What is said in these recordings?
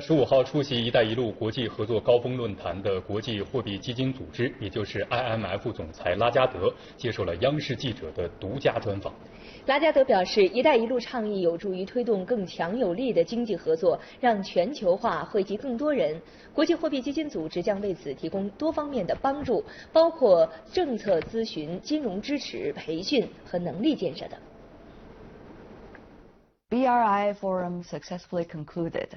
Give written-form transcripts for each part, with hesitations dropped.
15号出席“一带一路”国际合作高峰论坛的国际货币基金组织，也就是 IMF 总裁拉加德接受了央视记者的独家专访。拉加德表示，“一带一路”倡议有助于推动更强有力的经济合作，让全球化惠及更多人。国际货币基金组织将为此提供多方面的帮助，包括政策咨询、金融支持、培训和能力建设等。BRI forum successfully concluded.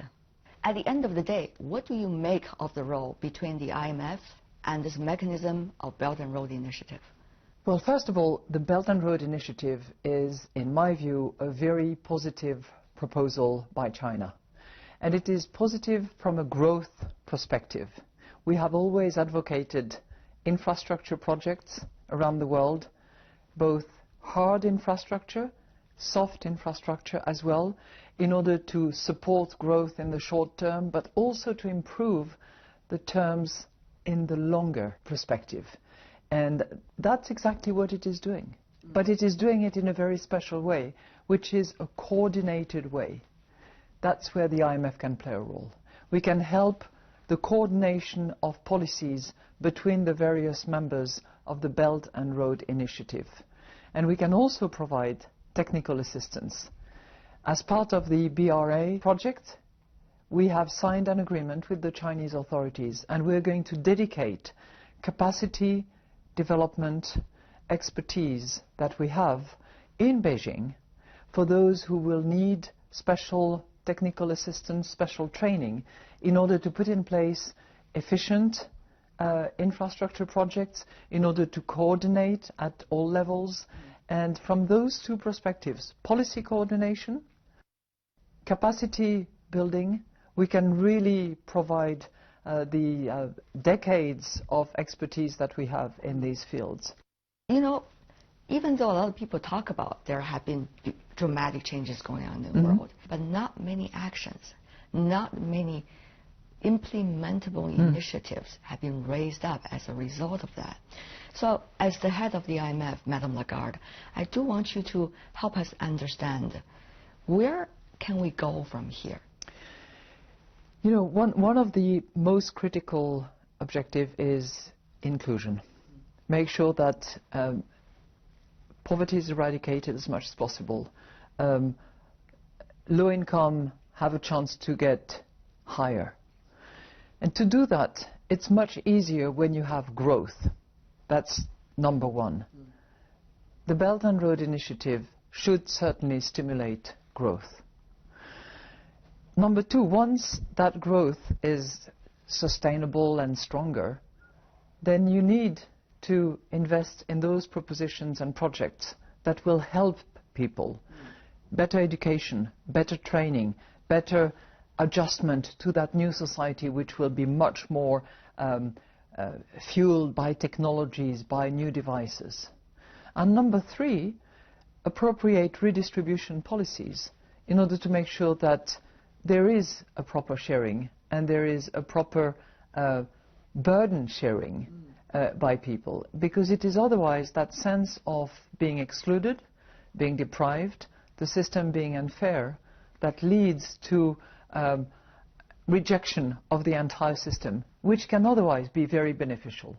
At the end of the day, what do you make of the role between the IMF and this mechanism of Belt and Road Initiative? Well, first of all, the Belt and Road Initiative is, in my view, a very positive proposal by China. And it is positive from a growth perspective. We have always advocated infrastructure projects around the world, both hard infrastructure, soft infrastructure as well, in order to support growth in the short term, but also to improve the terms in the longer perspective. And that's exactly what it is doing. But it is doing it in a very special way, which is a coordinated way. That's where the IMF can play a role. We can help the coordination of policies between the various members of the Belt and Road Initiative. And we can also provide technical assistance. As part of the BRA project, we have signed an agreement with the Chinese authorities, and we're going to dedicate capacity development expertise that we have in Beijing for those who will need special technical assistance, special training, in order to put in place efficient infrastructure projects, in order to coordinate at all levels. And from those two perspectives, policy coordination, capacity building, we can really provide the decades of expertise that we have in these fields. You know, even though a lot of people talk about there have been dramatic changes going on in the world, but not many actions, not many implementable initiatives have been raised up as a result of that. So as the head of the IMF, Madame Lagarde, I do want you to help us understand, where can we go from here? You know, one of the most critical objectives is inclusion. Make sure that poverty is eradicated as much as possible. Low income have a chance to get higher. And to do that, it's much easier when you have growth. That's number one. The Belt and Road Initiative should certainly stimulate growth. Number two, once that growth is sustainable and stronger, then you need to invest in those propositions and projects that will help people. Better education, better training, better adjustment to that new society, which will be much more fueled by technologies, by new devices. And number three, appropriate redistribution policies in order to make sure that there is a proper sharing and there is a proper burden sharing by people, because it is otherwise that sense of being excluded, being deprived, the system being unfair, that leads to rejection of the entire system, which can otherwise be very beneficial.